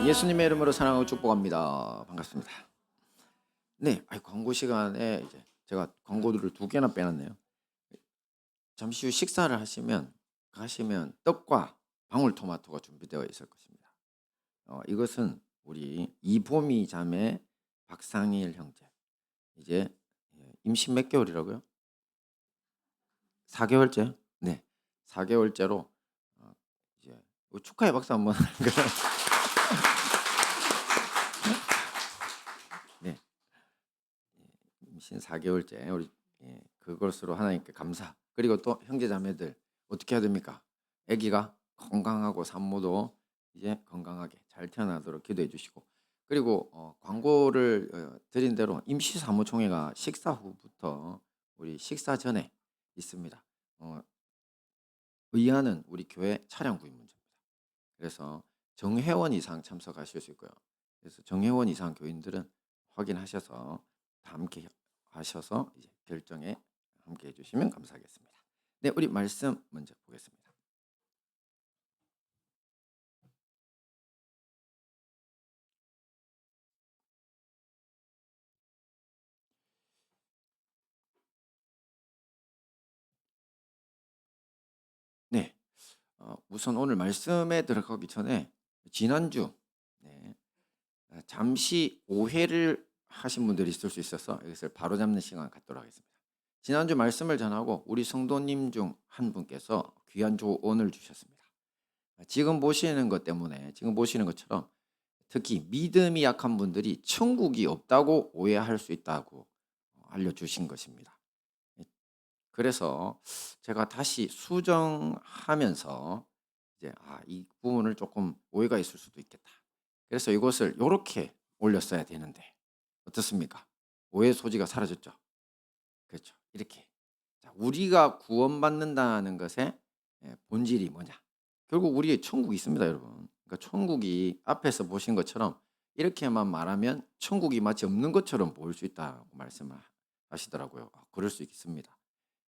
예수님의 이름으로 사랑하고 축복합니다. 반갑습니다. 네, 광고 시간에 이제 제가 광고들을 두 개나 빼놨네요. 잠시 후 식사를 가시면 떡과 방울토마토가 준비되어 있을 것입니다. 이것은 우리 이보미 자매, 박상일 형제. 이제 임신 몇 개월이라고요? 4개월째? 네, 4개월째로 이제 축하의 박수 한번 하는 거예요. 네, 임신 4개월째 우리 그것으로 하나님께 감사. 그리고 또 형제자매들 어떻게 해야 됩니까? 아기가 건강하고 산모도 이제 건강하게 잘 태어나도록 기도해 주시고, 그리고 광고를 드린 대로 임시사무총회가 식사 후부터 우리 식사 전에 있습니다. 의아는 우리 교회 차량 구입 문제입니다. 그래서 정회원 이상 참석하실 수 있고요. 그래서 정회원 이상 교인들은 확인하셔서 다 함께 하셔서 이제 결정에 함께 해주시면 감사하겠습니다. 네, 우리 말씀 먼저 보겠습니다. 네, 우선 오늘 말씀에 들어가기 전에 지난주 네, 잠시 오해를 하신 분들이 있을 수 있어서 이것을 바로잡는 시간을 갖도록 하겠습니다. 지난주 말씀을 전하고 우리 성도님 중 한 분께서 귀한 조언을 주셨습니다. 지금 보시는 것 때문에, 지금 보시는 것처럼 특히 믿음이 약한 분들이 천국이 없다고 오해할 수 있다고 알려주신 것입니다. 그래서 제가 다시 수정하면서 이제 이 부분을 조금 오해가 있을 수도 있겠다. 그래서 이것을 이렇게 올렸어야 되는데 어떻습니까? 오해 소지가 사라졌죠. 그렇죠. 이렇게. 자, 우리가 구원받는다는 것의 본질이 뭐냐? 결국 우리의 천국이 있습니다, 여러분. 그러니까 천국이 앞에서 보신 것처럼 이렇게만 말하면 천국이 마치 없는 것처럼 보일 수 있다고 말씀을 하시더라고요. 그럴 수 있습니다.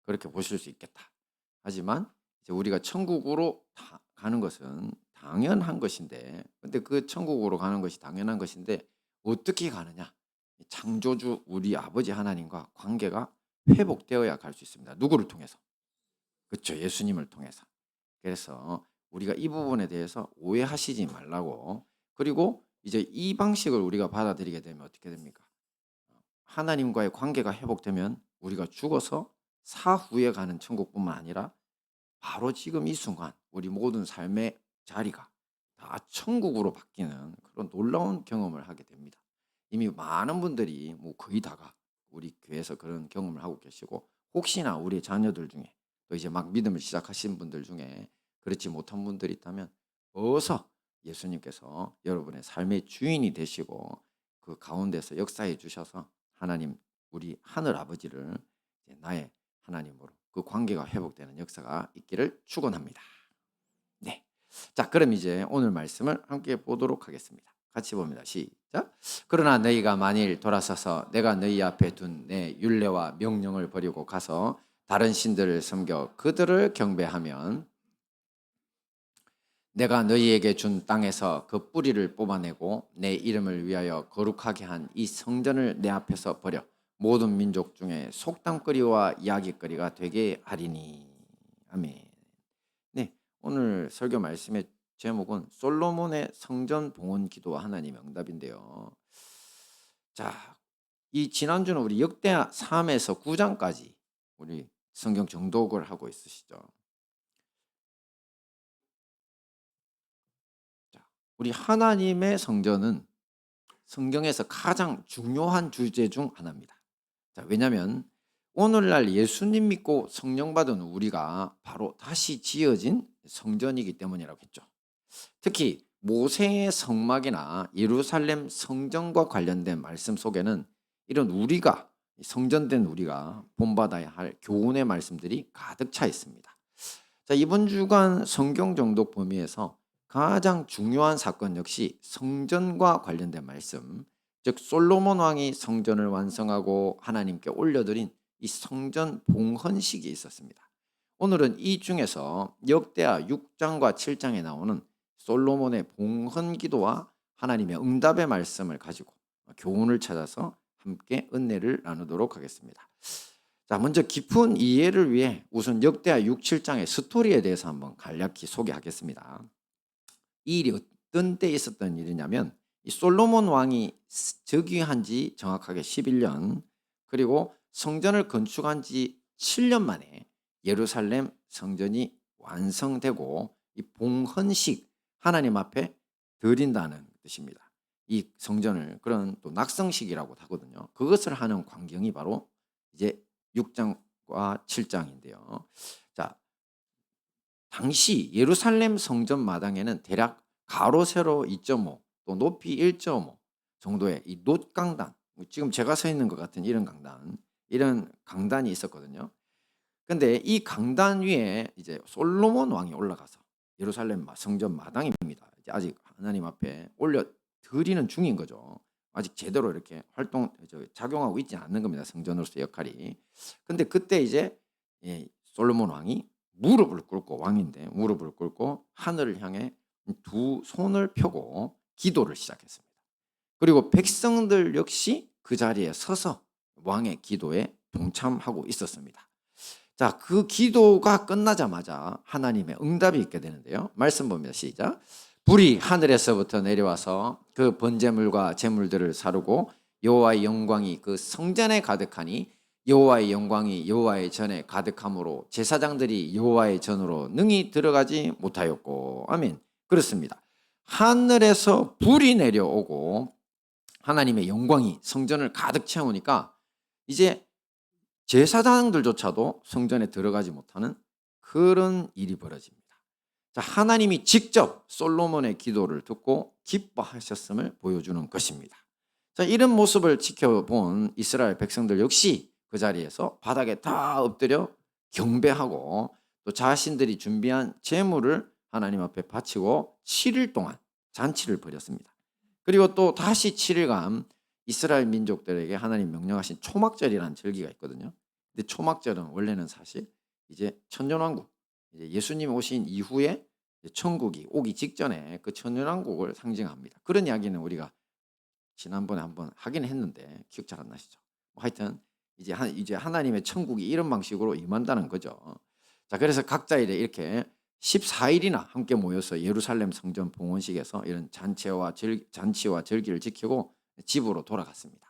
그렇게 보실 수 있겠다. 하지만 이제 우리가 천국으로 가는 것은 당연한 것인데, 근데 그 천국으로 가는 것이 당연한 것인데 어떻게 가느냐? 창조주 우리 아버지 하나님과 관계가 회복되어야 갈 수 있습니다. 누구를 통해서? 그렇죠. 예수님을 통해서. 그래서 우리가 이 부분에 대해서 오해하시지 말라고. 그리고 이제 이 방식을 우리가 받아들이게 되면 어떻게 됩니까? 하나님과의 관계가 회복되면 우리가 죽어서 사후에 가는 천국뿐만 아니라 바로 지금 이 순간 우리 모든 삶의 자리가 다 천국으로 바뀌는 그런 놀라운 경험을 하게 됩니다. 이미 많은 분들이 거의 다가 우리 교회에서 그런 경험을 하고 계시고, 혹시나 우리 자녀들 중에 또 이제 막 믿음을 시작하신 분들 중에 그렇지 못한 분들이 있다면 어서 예수님께서 여러분의 삶의 주인이 되시고 그 가운데서 역사해 주셔서 하나님, 우리 하늘 아버지를 이제 나의 하나님으로 그 관계가 회복되는 역사가 있기를 축원합니다. 네. 자, 그럼 이제 오늘 말씀을 함께 보도록 하겠습니다. 같이 봅니다. 시작. 그러나 너희가 만일 돌아서서 내가 너희 앞에 둔 내 율례와 명령을 버리고 가서 다른 신들을 섬겨 그들을 경배하면 내가 너희에게 준 땅에서 그 뿌리를 뽑아내고 내 이름을 위하여 거룩하게 한 이 성전을 내 앞에서 버려 모든 민족 중에 속담거리와 이야기거리가 되게 하리니. 아멘. 네, 오늘 설교 말씀의 제목은 솔로몬의 성전 봉헌 기도와 하나님의 응답인데요. 자, 이 지난주는 우리 역대하 3에서 9장까지 우리 성경 정독을 하고 있으시죠. 자, 우리 하나님의 성전은 성경에서 가장 중요한 주제 중 하나입니다. 자, 왜냐하면 오늘날 예수님 믿고 성령 받은 우리가 바로 다시 지어진 성전이기 때문이라고 했죠. 특히 모세의 성막이나 예루살렘 성전과 관련된 말씀 속에는 이런 우리가 성전된 우리가 본받아야 할 교훈의 말씀들이 가득 차 있습니다. 자, 이번 주간 성경 정독 범위에서 가장 중요한 사건 역시 성전과 관련된 말씀, 즉 솔로몬 왕이 성전을 완성하고 하나님께 올려드린 이 성전 봉헌식이 있었습니다. 오늘은 이 중에서 역대하 6장과 7장에 나오는 솔로몬의 봉헌 기도와 하나님의 응답의 말씀을 가지고 교훈을 찾아서 함께 은혜를 나누도록 하겠습니다. 자, 먼저 깊은 이해를 위해 우선 역대하 6, 7장의 스토리에 대해서 한번 간략히 소개하겠습니다. 이 일이 어떤 때 있었던 일이냐면 이 솔로몬 왕이 즉위한 지 정확하게 11년, 그리고 성전을 건축한 지 7년 만에 예루살렘 성전이 완성되고 이 봉헌식, 하나님 앞에 드린다는 뜻입니다. 이 성전을 그런 또 낙성식이라고 하거든요. 그것을 하는 광경이 바로 이제 6장과 7장인데요. 자, 당시 예루살렘 성전 마당에는 대략 가로 세로 2.5, 또 높이 1.5 정도의 이 놋강단, 지금 제가 서 있는 것 같은 이런 강단이 있었거든요. 근데 이 강단 위에 이제 솔로몬 왕이 올라가서 예루살렘 성전 마당입니다. 이제 아직 하나님 앞에 올려 드리는 중인 거죠. 아직 제대로 이렇게 작용하고 있지 않는 겁니다. 성전으로서 역할이. 근데 그때 이제 솔로몬 왕이 무릎을 꿇고, 왕인데 무릎을 꿇고 하늘을 향해 두 손을 펴고 기도를 시작했습니다. 그리고 백성들 역시 그 자리에 서서 왕의 기도에 동참하고 있었습니다. 자, 그 기도가 끝나자마자 하나님의 응답이 있게 되는데요. 말씀 봅니다. 시작. 불이 하늘에서부터 내려와서 그 번제물과 제물들을 사르고 여호와의 영광이 그 성전에 가득하니 여호와의 영광이 여호와의 전에 가득함으로 제사장들이 여호와의 전으로 능히 들어가지 못하였고. 아멘. 그렇습니다. 하늘에서 불이 내려오고 하나님의 영광이 성전을 가득 채우니까 이제 제사장들조차도 성전에 들어가지 못하는 그런 일이 벌어집니다. 자, 하나님이 직접 솔로몬의 기도를 듣고 기뻐하셨음을 보여주는 것입니다. 자, 이런 모습을 지켜본 이스라엘 백성들 역시 그 자리에서 바닥에 다 엎드려 경배하고 또 자신들이 준비한 제물을 하나님 앞에 바치고 7일 동안 잔치를 벌였습니다. 그리고 또 다시 7일간 이스라엘 민족들에게 하나님 명령하신 초막절이라는 절기가 있거든요. 근데 초막절은 원래는 사실 이제 천년왕국, 이제 예수님 오신 이후에 천국이 오기 직전에 그 천년왕국을 상징합니다. 그런 이야기는 우리가 지난번에 한번 하긴 했는데 기억 잘 안 나시죠? 하여튼 이제 하나님의 천국이 이런 방식으로 임한다는 거죠. 자, 그래서 각자 이렇게 14일이나 함께 모여서 예루살렘 성전 봉헌식에서 이런 잔치와 절기를 지키고 집으로 돌아갔습니다.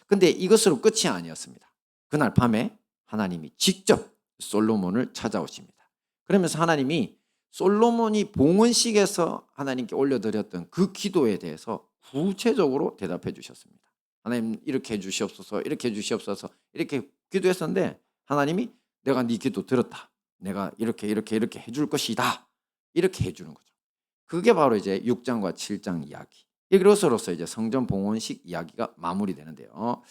근데 이것으로 끝이 아니었습니다. 그날 밤에 하나님이 직접 솔로몬을 찾아오십니다. 그러면서 하나님이 솔로몬이 봉헌식에서 하나님께 올려드렸던 그 기도에 대해서 구체적으로 대답해 주셨습니다. 하나님 이렇게 해주시옵소서, 이렇게 해주시옵소서, 이렇게 기도했었는데 하나님이 내가 네 기도 들었다. 내가 이렇게 해줄 것이다. 이렇게 해주는 거죠. 그게 바로 이제 6장과 7장 이야기. 이것으로서 이제 성전 봉헌식 이야기가 마무리되는데요.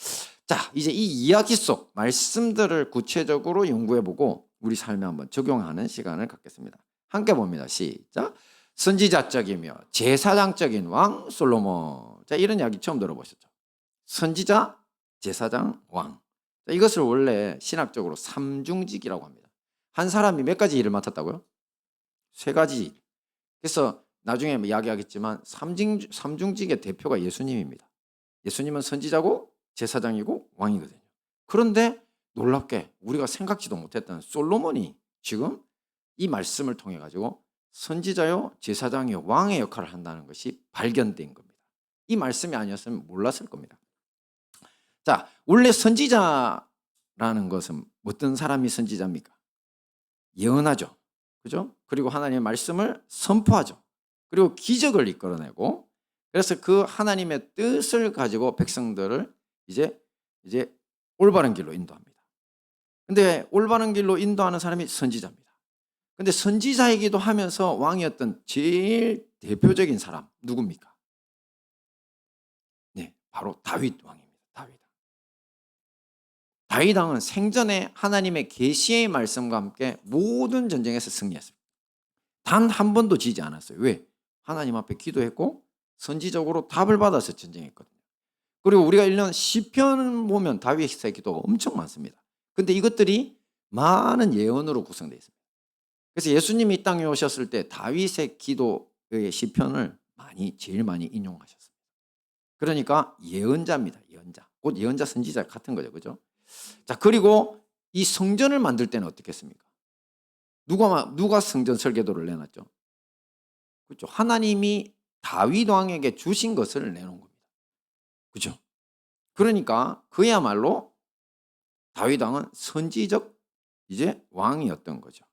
자, 이제 이 이야기 속 말씀들을 구체적으로 연구해보고 우리 삶에 한번 적용하는 시간을 갖겠습니다. 함께 봅니다. 시작. 선지자적이며 제사장적인 왕 솔로몬. 자, 이런 이야기 처음 들어보셨죠? 선지자, 제사장, 왕. 자, 이것을 원래 신학적으로 삼중직이라고 합니다. 한 사람이 몇 가지 일을 맡았다고요? 3가지. 그래서 나중에 이야기하겠지만 삼중직의 대표가 예수님입니다. 예수님은 선지자고 제사장이고 왕이거든요. 그런데 놀랍게 우리가 생각지도 못했던 솔로몬이 지금 이 말씀을 통해 가지고 선지자요, 제사장이요, 왕의 역할을 한다는 것이 발견된 겁니다. 이 말씀이 아니었으면 몰랐을 겁니다. 자, 원래 선지자라는 것은 어떤 사람이 선지자입니까? 예언하죠. 그죠? 그리고 하나님의 말씀을 선포하죠. 그리고 기적을 이끌어내고, 그래서 그 하나님의 뜻을 가지고 백성들을 이제 올바른 길로 인도합니다. 근데 올바른 길로 인도하는 사람이 선지자입니다. 근데 선지자이기도 하면서 왕이었던 제일 대표적인 사람 누굽니까? 네, 바로 다윗 왕입니다. 다윗 왕은 생전에 하나님의 계시의 말씀과 함께 모든 전쟁에서 승리했습니다. 단 한 번도 지지 않았어요. 왜? 하나님 앞에 기도했고 선지적으로 답을 받아서 전쟁했거든요. 그리고 우리가 읽는 시편 보면 다윗의 기도가 엄청 많습니다. 근데 이것들이 많은 예언으로 구성되어 있습니다. 그래서 예수님이 이 땅에 오셨을 때 다윗의 기도의 시편을 제일 많이 인용하셨습니다. 그러니까 예언자입니다. 예언자. 곧 예언자 선지자 같은 거죠. 그죠? 자, 그리고 이 성전을 만들 때는 어떻게 했습니까? 누가 성전 설계도를 내놨죠? 그렇죠. 하나님이 다윗 왕에게 주신 것을 내놓은 겁니다. 그죠? 그러니까 그야말로 다윗 왕은 선지적 이제 왕이었던 거죠.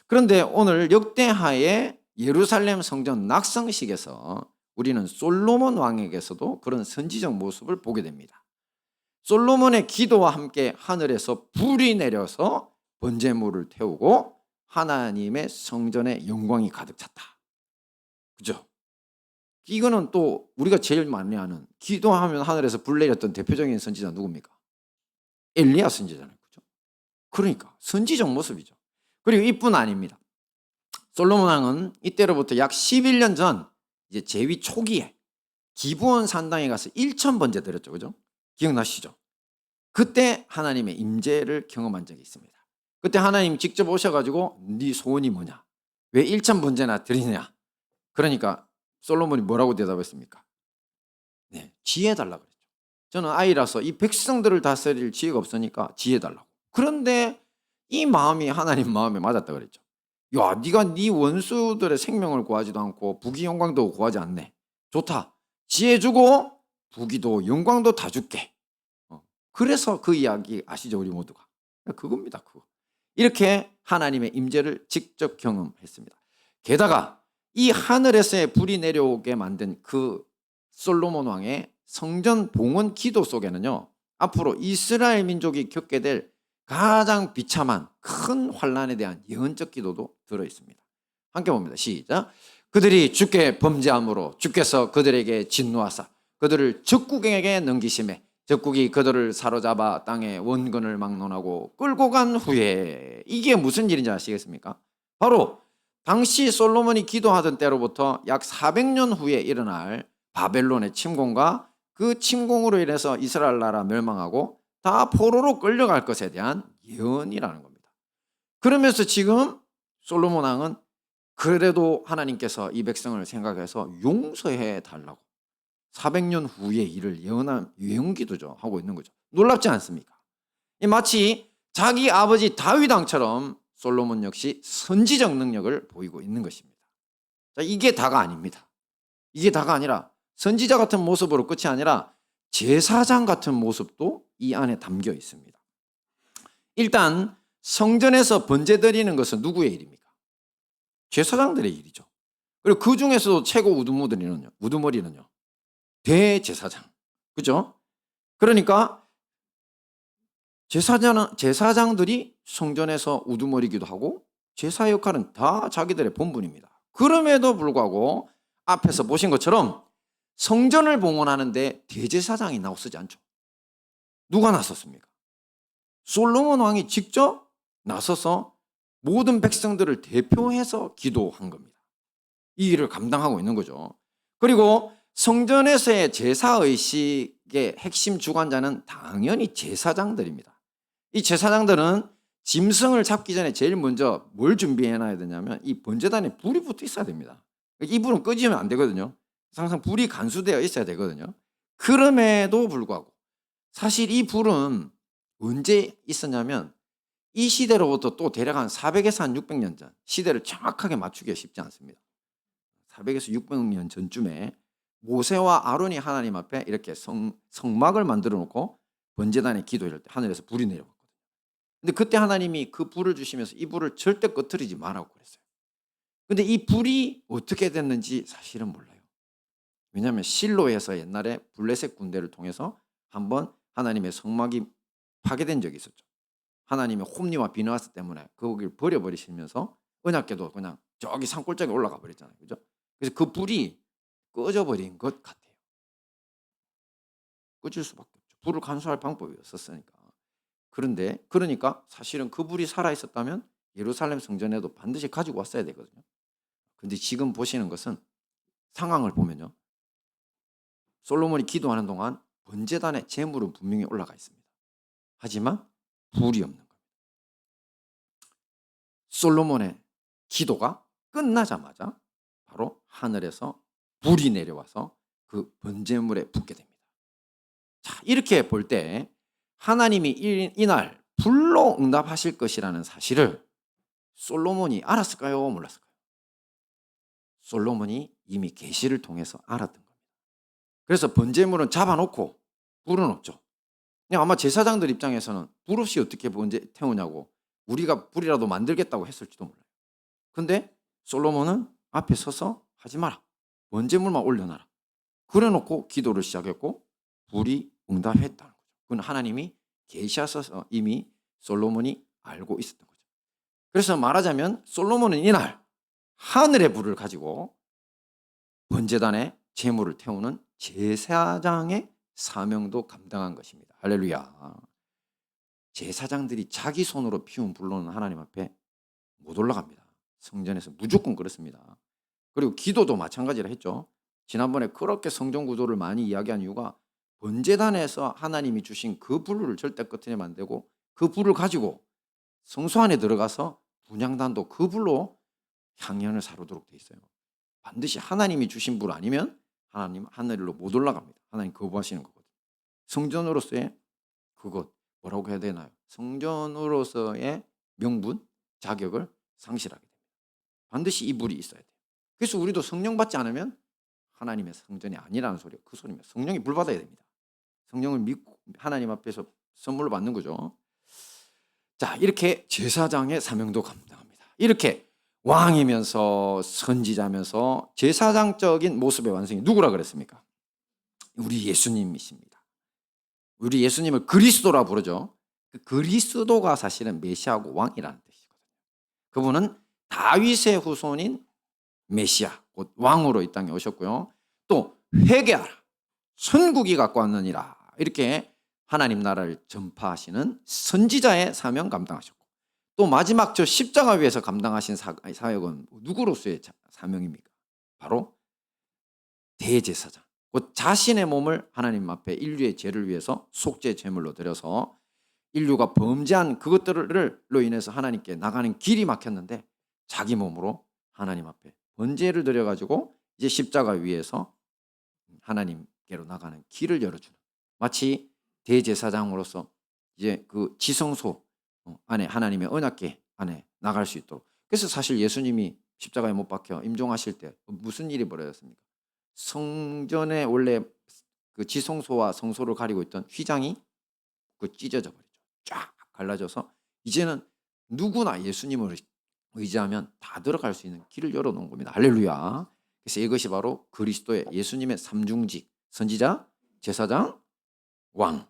그런데 오늘 역대하의 예루살렘 성전 낙성식에서 우리는 솔로몬 왕에게서도 그런 선지적 모습을 보게 됩니다. 솔로몬의 기도와 함께 하늘에서 불이 내려서 번제물을 태우고 하나님의 성전에 영광이 가득 찼다. 그죠? 이거는 또 우리가 제일 많이 아는 기도하면 하늘에서 불 내렸던 대표적인 선지자 누굽니까? 엘리야 선지자잖아요. 그죠? 그러니까 선지적 모습이죠. 그리고 이뿐 아닙니다. 솔로몬 왕은 이때로부터 약 11년 전 이제 제위 초기에 기브온 산당에 가서 1,000번제 드렸죠. 그죠? 기억나시죠? 그때 하나님의 임재를 경험한 적이 있습니다. 그때 하나님 직접 오셔가지고 네 소원이 뭐냐? 왜 1,000번제나 드리냐? 그러니까 솔로몬이 뭐라고 대답했습니까? 네, 지혜 달라고 그랬죠. 저는 아이라서 이 백성들을 다스릴 지혜가 없으니까 지혜 달라고. 그런데 이 마음이 하나님 마음에 맞았다 그랬죠. 야, 네가 네 원수들의 생명을 구하지도 않고 부귀 영광도 구하지 않네. 좋다. 지혜 주고 부귀도 영광도 다 줄게. 그래서 그 이야기 아시죠? 우리 모두가. 그겁니다. 그거. 이렇게 하나님의 임재를 직접 경험했습니다. 게다가 이 하늘에서의 불이 내려오게 만든 그 솔로몬 왕의 성전 봉헌 기도 속에는요, 앞으로 이스라엘 민족이 겪게 될 가장 비참한 큰 환난에 대한 예언적 기도도 들어있습니다. 함께 봅니다. 시작. 그들이 주께 범죄함으로 주께서 그들에게 진노하사 그들을 적국에게 넘기심에 적국이 그들을 사로잡아 땅에 원근을 막론하고 끌고 간 후에, 이게 무슨 일인지 아시겠습니까? 바로 당시 솔로몬이 기도하던 때로부터 약 400년 후에 일어날 바벨론의 침공과 그 침공으로 인해서 이스라엘 나라 멸망하고 다 포로로 끌려갈 것에 대한 예언이라는 겁니다. 그러면서 지금 솔로몬 왕은 그래도 하나님께서 이 백성을 생각해서 용서해 달라고 400년 후의 일을 예언한 예언기도죠 하고 있는 거죠. 놀랍지 않습니까? 마치 자기 아버지 다윗 왕처럼 솔로몬 역시 선지적 능력을 보이고 있는 것입니다. 자, 이게 다가 아닙니다. 이게 다가 아니라 선지자 같은 모습으로 끝이 아니라 제사장 같은 모습도 이 안에 담겨 있습니다. 일단 성전에서 번제 드리는 것은 누구의 일입니까? 제사장들의 일이죠. 그리고 그 중에서도 최고 우두머리는요 대제사장. 그죠? 그러니까 제사장들이 성전에서 우두머리기도 하고 제사 역할은 다 자기들의 본분입니다. 그럼에도 불구하고 앞에서 보신 것처럼 성전을 봉헌하는데 대제사장이 나서지 않죠. 누가 나섰습니까? 솔로몬 왕이 직접 나서서 모든 백성들을 대표해서 기도한 겁니다. 이 일을 감당하고 있는 거죠. 그리고 성전에서의 제사의식의 핵심 주관자는 당연히 제사장들입니다. 이 제사장들은 짐승을 잡기 전에 제일 먼저 뭘 준비해놔야 되냐면 이 번제단에 불이 붙어 있어야 됩니다. 이 불은 끄지면 안 되거든요. 항상 불이 간수되어 있어야 되거든요. 그럼에도 불구하고 사실 이 불은 언제 있었냐면 이 시대로부터 또 대략 한 400에서 한 600년 전, 시대를 정확하게 맞추기가 쉽지 않습니다. 400에서 600년 전쯤에 모세와 아론이 하나님 앞에 이렇게 성막을 만들어 놓고 번제단에 기도할 때 하늘에서 불이 내려왔거든요. 근데 그때 하나님이 그 불을 주시면서 이 불을 절대 꺼트리지 말라고 그랬어요. 근데 이 불이 어떻게 됐는지 사실은 몰라요. 왜냐하면 실로에서 옛날에 블레셋 군대를 통해서 한번 하나님의 성막이 파괴된 적이 있었죠. 하나님의 홈리와 비느하스 때문에 거기를 버려버리시면서 언약궤도 그냥 저기 산골짜기 올라가 버렸잖아요. 그죠? 그래서 그 불이 꺼져버린 것 같아요. 꺼질 수밖에 없죠. 불을 간수할 방법이 없었으니까. 그러니까 사실은 그 불이 살아있었다면 예루살렘 성전에도 반드시 가지고 왔어야 되거든요. 근데 지금 보시는 것은 상황을 보면요, 솔로몬이 기도하는 동안 번제단에 제물은 분명히 올라가 있습니다. 하지만 불이 없는 겁니다. 솔로몬의 기도가 끝나자마자 바로 하늘에서 불이 내려와서 그 번제물에 붓게 됩니다. 자, 이렇게 볼 때 하나님이 이날 불로 응답하실 것이라는 사실을 솔로몬이 알았을까요? 몰랐을까요? 솔로몬이 이미 계시를 통해서 알았던 겁니다. 그래서 번제물은 잡아놓고 불은 없죠. 그냥 아마 제사장들 입장에서는 불 없이 어떻게 번제 태우냐고 우리가 불이라도 만들겠다고 했을지도 몰라요. 근데 솔로몬은 앞에 서서 하지 마라. 번제물만 올려놔라. 그래놓고 기도를 시작했고 불이 응답했다는 거죠. 그건 하나님이 계시하셔서 이미 솔로몬이 알고 있었던 거죠. 그래서 말하자면 솔로몬은 이날 하늘의 불을 가지고 번제단에 제물을 태우는 제사장의 사명도 감당한 것입니다. 할렐루야. 제사장들이 자기 손으로 피운 불로는 하나님 앞에 못 올라갑니다. 성전에서 무조건 그렇습니다. 그리고 기도도 마찬가지라 했죠. 지난번에 그렇게 성전 구조를 많이 이야기한 이유가 번제단에서 하나님이 주신 그 불을 절대 끝에 안 되고 그 불을 가지고 성소 안에 들어가서 분향단도 그 불로 향연을 사르도록 돼 있어요. 반드시 하나님이 주신 불 아니면 하나님 하늘로 못 올라갑니다. 하나님 거부하시는 거거든요. 성전으로서의 그것 뭐라고 해야 되나요? 성전으로서의 명분, 자격을 상실하게 됩니다. 반드시 이 불이 있어야 돼요. 그래서 우리도 성령 받지 않으면 하나님의 성전이 아니라는 소리예요. 그 소리입니다. 성령이 불 받아야 됩니다. 성령을 믿고 하나님 앞에서 선물로 받는 거죠. 자, 이렇게 제사장의 사명도 감당합니다. 이렇게 왕이면서 선지자면서 제사장적인 모습의 완성이 누구라 그랬습니까? 우리 예수님이십니다. 우리 예수님을 그리스도라 부르죠. 그 그리스도가 사실은 메시아고 왕이라는 뜻이거든요. 그분은 다윗의 후손인 메시아, 곧 왕으로 이 땅에 오셨고요. 또 회개하라, 천국이 갖고 왔느니라, 이렇게 하나님 나라를 전파하시는 선지자의 사명 감당하셨고, 또 마지막 저 십자가 위에서 감당하신 사역은 누구로서의 사명입니까? 바로 대제사장, 곧 자신의 몸을 하나님 앞에 인류의 죄를 위해서 속죄 제물로 드려서 인류가 범죄한 그것들로 인해서 하나님께 나가는 길이 막혔는데 자기 몸으로 하나님 앞에 번제를 드려가지고 이제 십자가 위에서 하나님께로 나가는 길을 열어주는, 마치 대제사장으로서 이제 그 지성소 안에 하나님의 언약궤 안에 나갈 수 있도록. 그래서 사실 예수님이 십자가에 못 박혀 임종하실 때 무슨 일이 벌어졌습니까? 성전에 원래 그 지성소와 성소를 가리고 있던 휘장이 그 찢어져 버리죠. 쫙 갈라져서 이제는 누구나 예수님을 의지하면 다 들어갈 수 있는 길을 열어놓은 겁니다. 할렐루야. 그래서 이것이 바로 그리스도의 예수님의 삼중직, 선지자, 제사장, 왕.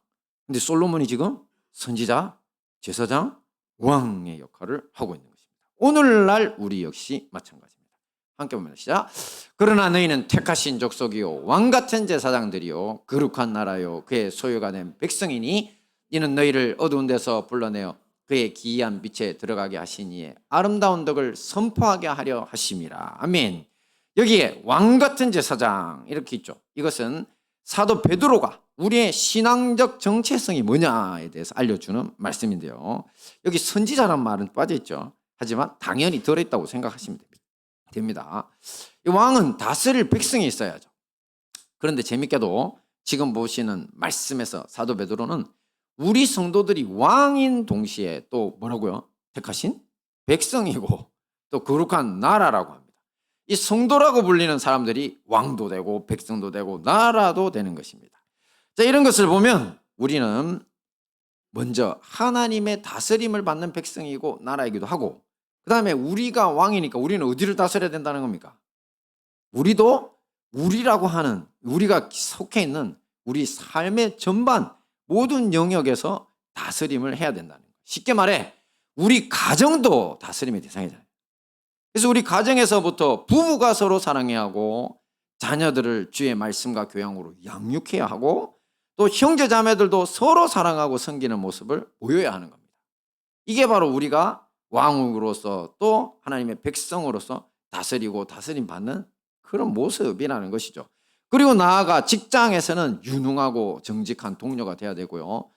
근데 솔로몬이 지금 선지자, 제사장, 왕의 역할을 하고 있는 것입니다. 오늘날 우리 역시 마찬가지입니다. 함께 보면 시작. 그러나 너희는 택하신 족속이요 왕같은 제사장들이요 거룩한 나라요 그의 소유가 된 백성이니 이는 너희를 어두운 데서 불러내어 그의 기이한 빛에 들어가게 하시니에 아름다운 덕을 선포하게 하려 하심이라. 아멘. 여기에 왕같은 제사장 이렇게 있죠. 이것은 사도 베드로가 우리의 신앙적 정체성이 뭐냐에 대해서 알려주는 말씀인데요. 여기 선지자란 말은 빠져있죠. 하지만 당연히 들어있다고 생각하시면 됩니다. 이 왕은 다스릴 백성이 있어야죠. 그런데 재밌게도 지금 보시는 말씀에서 사도 베드로는 우리 성도들이 왕인 동시에 또 뭐라고요? 택하신 백성이고 또 거룩한 나라라고 합니다. 이 성도라고 불리는 사람들이 왕도 되고 백성도 되고 나라도 되는 것입니다. 자, 이런 것을 보면 우리는 먼저 하나님의 다스림을 받는 백성이고 나라이기도 하고, 그 다음에 우리가 왕이니까 우리는 어디를 다스려야 된다는 겁니까? 우리도 우리라고 하는, 우리가 속해 있는 우리 삶의 전반 모든 영역에서 다스림을 해야 된다는 거예요. 쉽게 말해 우리 가정도 다스림의 대상이잖아요. 그래서 우리 가정에서부터 부부가 서로 사랑해야 하고 자녀들을 주의 말씀과 교양으로 양육해야 하고 또 형제 자매들도 서로 사랑하고 섬기는 모습을 보여야 하는 겁니다. 이게 바로 우리가 왕으로서 또 하나님의 백성으로서 다스리고 다스림 받는 그런 모습이라는 것이죠. 그리고 나아가 직장에서는 유능하고 정직한 동료가 돼야 되고요.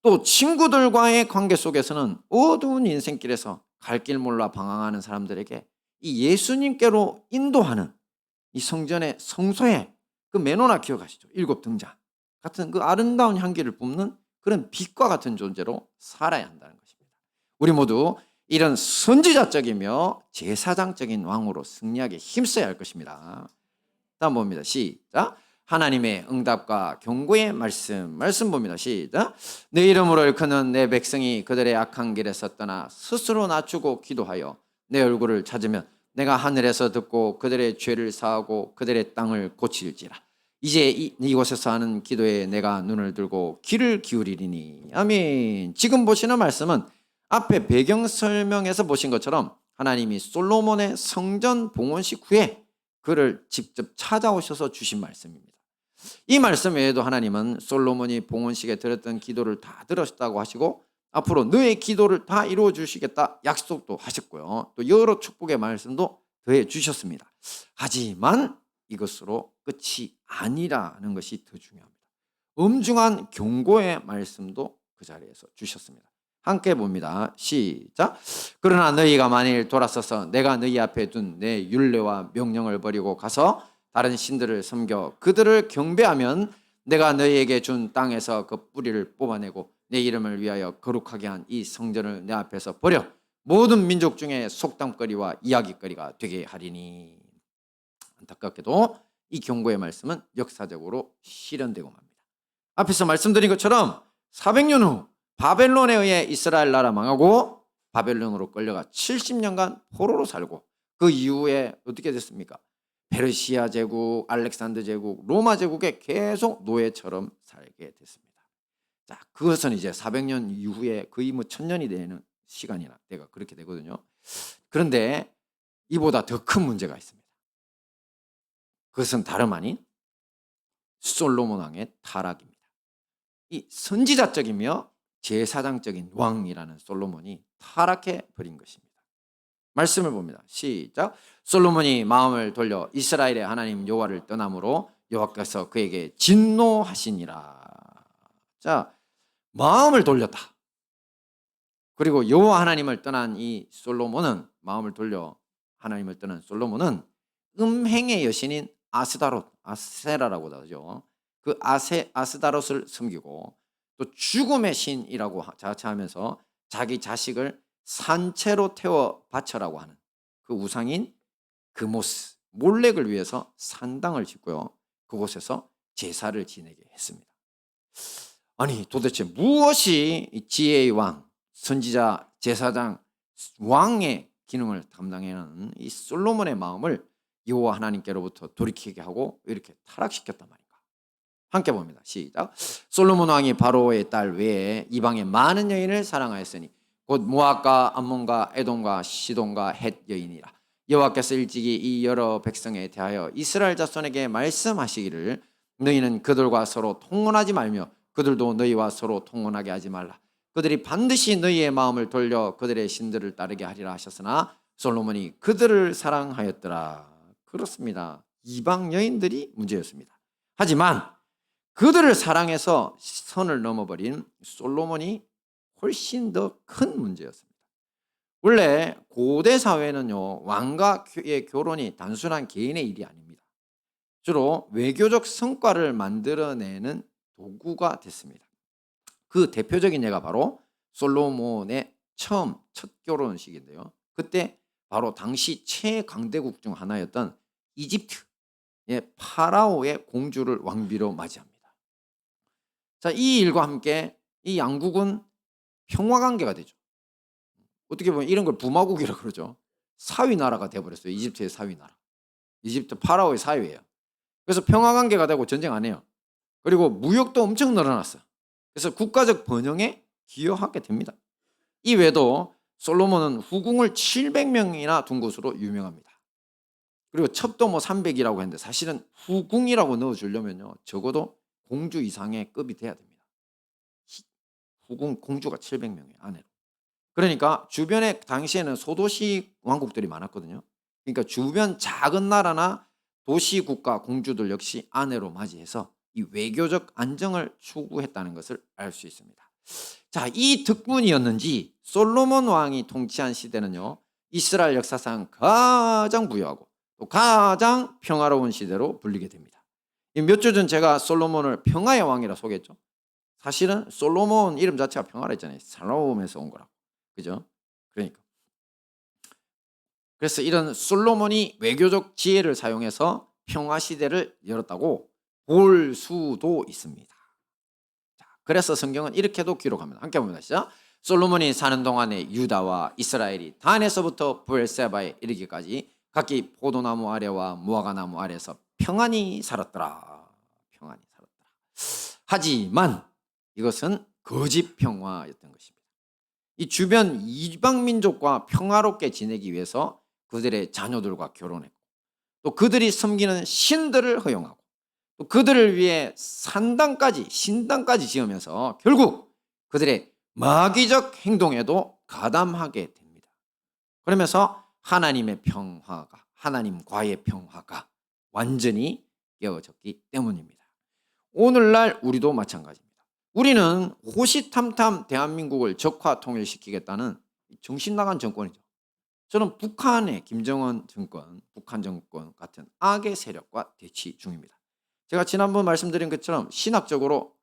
또 친구들과의 관계 속에서는 어두운 인생길에서 갈 길 몰라 방황하는 사람들에게 이 예수님께로 인도하는 이 성전의 성소에 그 메노나 기억하시죠? 7등장 같은 그 아름다운 향기를 뿜는 그런 빛과 같은 존재로 살아야 한다는 것입니다. 우리 모두 이런 선지자적이며 제사장적인 왕으로 승리하게 힘써야 할 것입니다. 다음 봅니다. 시작. 하나님의 응답과 경고의 말씀 봅니다. 시작. 내 이름으로 일컫는 내 백성이 그들의 악한 길에서 떠나 스스로 낮추고 기도하여 내 얼굴을 찾으면 내가 하늘에서 듣고 그들의 죄를 사하고 그들의 땅을 고칠지라. 이제 이곳에서 하는 기도에 내가 눈을 들고 귀를 기울이리니. 아멘. 지금 보시는 말씀은 앞에 배경 설명에서 보신 것처럼 하나님이 솔로몬의 성전 봉헌식 후에 그를 직접 찾아오셔서 주신 말씀입니다. 이 말씀 외에도 하나님은 솔로몬이 봉헌식에 드렸던 기도를 다 들으셨다고 하시고 앞으로 너의 기도를 다 이루어 주시겠다 약속도 하셨고요. 또 여러 축복의 말씀도 더해 주셨습니다. 하지만 이것으로 끝이 아니라는 것이 더 중요합니다. 엄중한 경고의 말씀도 그 자리에서 주셨습니다. 함께 봅니다. 시작. 그러나 너희가 만일 돌아서서 내가 너희 앞에 둔 내 율례와 명령을 버리고 가서 다른 신들을 섬겨 그들을 경배하면 내가 너희에게 준 땅에서 그 뿌리를 뽑아내고 내 이름을 위하여 거룩하게 한 이 성전을 내 앞에서 버려 모든 민족 중에 속담거리와 이야기거리가 되게 하리니. 안타깝게도 이 경고의 말씀은 역사적으로 실현되고 맙니다. 앞에서 말씀드린 것처럼 400년 후 바벨론에 의해 이스라엘 나라 망하고 바벨론으로 끌려가 70년간 포로로 살고 그 이후에 어떻게 됐습니까? 페르시아 제국, 알렉산더 제국, 로마 제국에 계속 노예처럼 살게 됐습니다. 자, 그것은 이제 400년 이후에 거의 1000년이 되는 시간이나 때가 그렇게 되거든요. 그런데 이보다 더 큰 문제가 있습니다. 그것은 다름 아닌 솔로몬 왕의 타락입니다. 이 선지자적이며 제사장적인 왕이라는 솔로몬이 타락해 버린 것입니다. 말씀을 봅니다. 시작. 솔로몬이 마음을 돌려 이스라엘의 하나님 여호와를 떠남으로 여호와께서 그에게 진노하시니라. 자, 마음을 돌렸다. 그리고 여호와 하나님을 떠난 이 솔로몬은 마음을 돌려 하나님을 떠난 솔로몬은 음행의 여신인 아세라라고 하죠. 그 아스다롯을 섬기고 또 죽음의 신이라고 자처하면서 자기 자식을 산채로 태워 바쳐라고 하는 그 우상인 그모스 몰렉을 위해서 산당을 짓고요. 그곳에서 제사를 지내게 했습니다. 아니 도대체 무엇이 지혜의 왕, 선지자, 제사장, 왕의 기능을 담당하는 이 솔로몬의 마음을 여호와 하나님께로부터 돌이키게 하고 이렇게 타락시켰단 말인가? 함께 봅니다. 시작. 솔로몬 왕이 바로의 딸 외에 이방의 많은 여인을 사랑하였으니 곧 모압과 암몬과 에돔과 시돈과 헷 여인이라. 여호와께서 일찍이 이 여러 백성에 대하여 이스라엘 자손에게 말씀하시기를 너희는 그들과 서로 통혼하지 말며 그들도 너희와 서로 통혼하게 하지 말라. 그들이 반드시 너희의 마음을 돌려 그들의 신들을 따르게 하리라 하셨으나 솔로몬이 그들을 사랑하였더라. 그렇습니다. 이방 여인들이 문제였습니다. 하지만 그들을 사랑해서 선을 넘어버린 솔로몬이 훨씬 더 큰 문제였습니다. 원래 고대 사회는요, 왕과의 결혼이 단순한 개인의 일이 아닙니다. 주로 외교적 성과를 만들어내는 도구가 됐습니다. 그 대표적인 예가 바로 솔로몬의 첫 결혼식인데요. 그때 바로 당시 최강대국 중 하나였던 이집트의 파라오의 공주를 왕비로 맞이합니다. 자, 이 일과 함께 이 양국은 평화관계가 되죠. 어떻게 보면 이런 걸 부마국이라고 그러죠. 사위나라가 되어버렸어요. 이집트의 사위나라. 이집트 파라오의 사위예요. 그래서 평화관계가 되고 전쟁 안 해요. 그리고 무역도 엄청 늘어났어요. 그래서 국가적 번영에 기여하게 됩니다. 이 외에도 솔로몬은 후궁을 700명이나 둔 것으로 유명합니다. 그리고 첩도 300이라고 했는데 사실은 후궁이라고 넣어주려면요 적어도 공주 이상의 급이 돼야 됩니다. 후궁 공주가 700명의 아내로. 그러니까 주변에 당시에는 소도시 왕국들이 많았거든요. 그러니까 주변 작은 나라나 도시 국가 공주들 역시 아내로 맞이해서 이 외교적 안정을 추구했다는 것을 알 수 있습니다. 자, 이 덕분이었는지 솔로몬 왕이 통치한 시대는요 이스라엘 역사상 가장 부유하고 또 가장 평화로운 시대로 불리게 됩니다. 몇 주 전 제가 솔로몬을 평화의 왕이라 소개했죠. 사실은 솔로몬 이름 자체가 평화랬잖아요. 살로몬에서 온 거라고. 그죠? 그러니까. 그래서 이런 솔로몬이 외교적 지혜를 사용해서 평화 시대를 열었다고 볼 수도 있습니다. 자, 그래서 성경은 이렇게도 기록합니다. 함께 봅니다. 시작. 솔로몬이 사는 동안에 유다와 이스라엘이 단에서부터 브엘세바에 이르기까지 각기 포도나무 아래와 무화과나무 아래에서 평안히 살았더라. 평안히 살았더라. 하지만 이것은 거짓 평화였던 것입니다. 이 주변 이방 민족과 평화롭게 지내기 위해서 그들의 자녀들과 결혼했고, 또 그들이 섬기는 신들을 허용하고, 또 그들을 위해 산당까지 신당까지 지으면서 결국 그들의 마귀적 행동에도 가담하게 됩니다. 그러면서 하나님의 평화가, 하나님과의 평화가 완전히 깨어졌기 때문입니다. 오늘날 우리도 마찬가지입니다. 우리는 호시탐탐 대한민국을 적화 통일시키겠다는 정신 나간 정권이죠. 저는 북한의 김정은 정권, 북한 정권 같은 악의 세력과 대치 중입니다. 제가 지난번 말씀드린 것처럼 신학적으로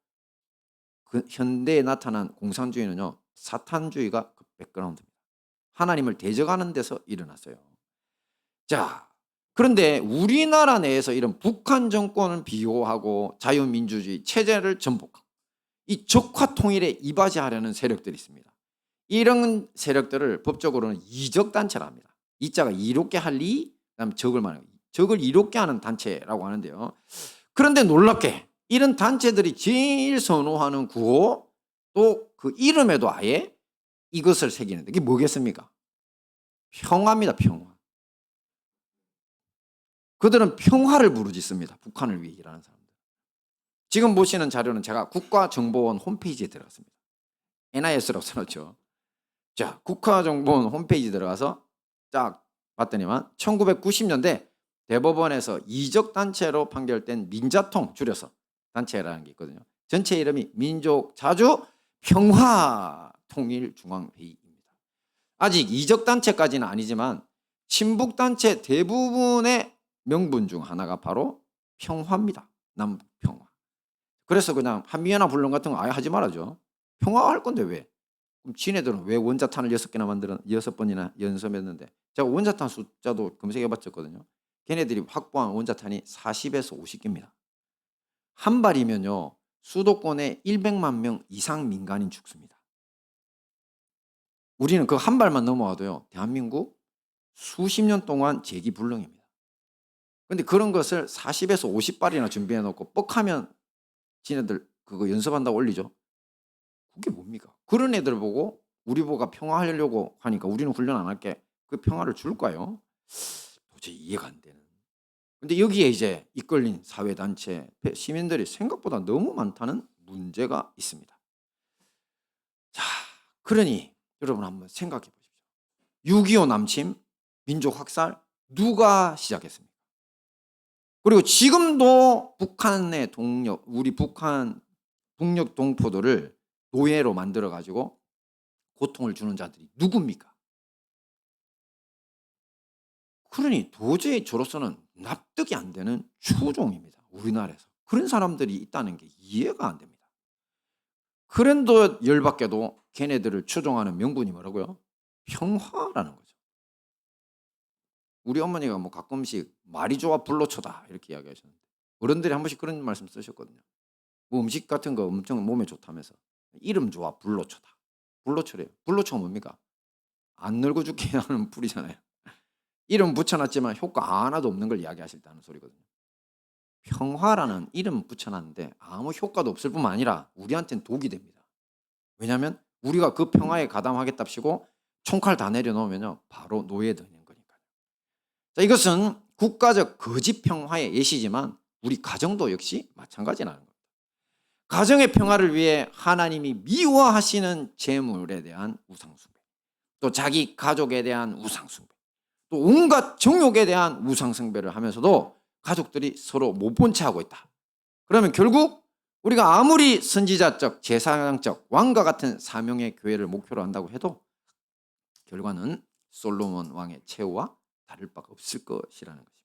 그 현대에 나타난 공산주의는요, 사탄주의가 그 백그라운드입니다. 하나님을 대적하는 데서 일어났어요. 자, 그런데 우리나라 내에서 이런 북한 정권을 비호하고 자유민주주의 체제를 전복하고 이 적화 통일에 이바지하려는 세력들이 있습니다. 이런 세력들을 법적으로는 이적단체라 합니다. 이자가 이롭게 할 리, 그다음 적을 말하는 적을 이롭게 하는 단체라고 하는데요. 그런데 놀랍게 이런 단체들이 제일 선호하는 구호, 또 그 이름에도 아예 이것을 새기는데 이게 뭐겠습니까? 평화입니다. 평화. 그들은 평화를 부르짖습니다. 북한을 위해 일하는 사람들. 지금 보시는 자료는 제가 국가정보원 홈페이지에 들어갔습니다. NIS라고 써놨죠. 자, 국가정보원 홈페이지 들어가서 쫙 봤더니만 1990년대 대법원에서 이적단체로 판결된 민자통, 줄여서 단체라는 게 있거든요. 전체 이름이 민족자주평화통일중앙회의입니다. 아직 이적단체까지는 아니지만 친북단체 대부분의 명분 중 하나가 바로 평화입니다. 남북평화. 그래서 그냥 한미연합 훈련 같은 거 아예 하지 말아죠. 평화할 건데 왜? 그럼 지네들은 왜 원자탄을 6개나 만들어 6번이나 연습했는데, 제가 원자탄 숫자도 검색해 봤었거든요. 걔네들이 확보한 원자탄이 40에서 50개입니다. 한 발이면요 수도권에 100만 명 이상 민간인 죽습니다. 우리는 그 한 발만 넘어와도요 대한민국 수십 년 동안 재기불능입니다. 그런데 그런 것을 40에서 50발이나 준비해 놓고 뻑하면 지네들 그거 연습한다고 올리죠. 그게 뭡니까? 그런 애들 보고 우리 보고 평화하려고 하니까 우리는 훈련 안 할게. 그 평화를 줄까요? 도저히 이해가 안 되는. 근데 여기에 이제 이끌린 사회단체, 시민들이 생각보다 너무 많다는 문제가 있습니다. 자, 그러니 여러분 한번 생각해 보십시오. 6.25 남침, 민족 학살 누가 시작했습니까? 그리고 지금도 북한의 동력, 우리 북한 북녘 동포들을 노예로 만들어 가지고 고통을 주는 자들이 누굽니까? 그러니 도저히 저로서는 납득이 안 되는 추종입니다. 우리나라에서. 그런 사람들이 있다는 게 이해가 안 됩니다. 그런데 열받게도 걔네들을 추종하는 명분이 뭐라고요? 평화라는 거죠. 우리 어머니가 뭐 가끔씩 말이 좋아 불로초다 이렇게 이야기하셨는데, 어른들이 한 번씩 그런 말씀 쓰셨거든요. 뭐 음식 같은 거 엄청 몸에 좋다면서 이름 좋아 불로초다. 불로초래요. 불로초가 뭡니까? 안 늙어 죽게 하는 풀이잖아요. 이름 붙여놨지만 효과 하나도 없는 걸 이야기하실다는 소리거든요. 평화라는 이름 붙여놨는데 아무 효과도 없을 뿐만 아니라 우리한테는 독이 됩니다. 왜냐하면 우리가 그 평화에 가담하겠답시고 총칼 다 내려놓으면요 바로 노예되는 거니까요. 자, 이것은 국가적 거짓 평화의 예시지만 우리 가정도 역시 마찬가지라는 겁니다. 가정의 평화를 위해 하나님이 미워하시는 재물에 대한 우상숭배, 또 자기 가족에 대한 우상숭배, 또 온갖 정욕에 대한 우상숭배를 하면서도 가족들이 서로 못 본 채 하고 있다. 그러면 결국 우리가 아무리 선지자적, 제사장적, 왕과 같은 사명의 교회를 목표로 한다고 해도 결과는 솔로몬 왕의 최후와 다를 바가 없을 것이라는 것입니다.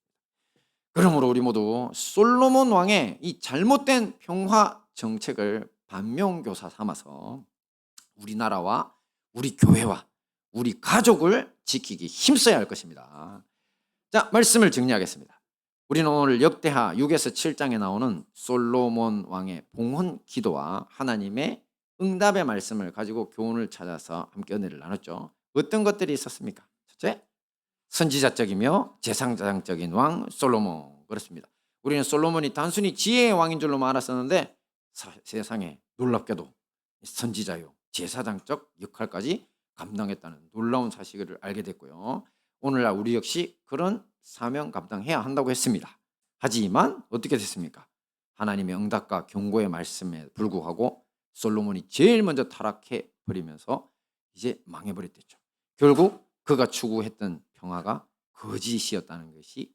그러므로 우리 모두 솔로몬 왕의 이 잘못된 평화 정책을 반면교사 삼아서 우리나라와 우리 교회와 우리 가족을 지키기 힘써야 할 것입니다. 자, 말씀을 정리하겠습니다. 우리는 오늘 역대하 6에서 7장에 나오는 솔로몬 왕의 봉헌 기도와 하나님의 응답의 말씀을 가지고 교훈을 찾아서 함께 은혜를 나눴죠. 어떤 것들이 있었습니까? 첫째, 선지자적이며 제사장적인 왕 솔로몬. 그렇습니다. 우리는 솔로몬이 단순히 지혜의 왕인 줄로만 알았었는데 세상에 놀랍게도 선지자요 제사장적 역할까지 감당했다는 놀라운 사실을 알게 됐고요. 오늘날 우리 역시 그런 사명 감당해야 한다고 했습니다. 하지만 어떻게 됐습니까? 하나님의 응답과 경고의 말씀에 불구하고 솔로몬이 제일 먼저 타락해 버리면서 이제 망해버렸댔죠. 결국 그가 추구했던 평화가 거짓이었다는 것이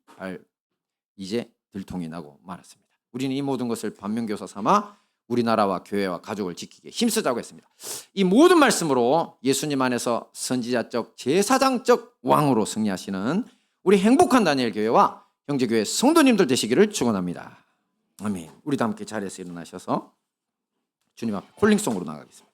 이제 들통이 나고 말았습니다. 우리는 이 모든 것을 반면교사 삼아 우리나라와 교회와 가족을 지키기에 힘쓰자고 했습니다. 이 모든 말씀으로 예수님 안에서 선지자적 제사장적 왕으로 승리하시는 우리 행복한 다니엘 교회와 형제교회 성도님들 되시기를 축원합니다. 아멘. 우리도 함께 자리에서 일어나셔서 주님 앞에 콜링송으로 나가겠습니다.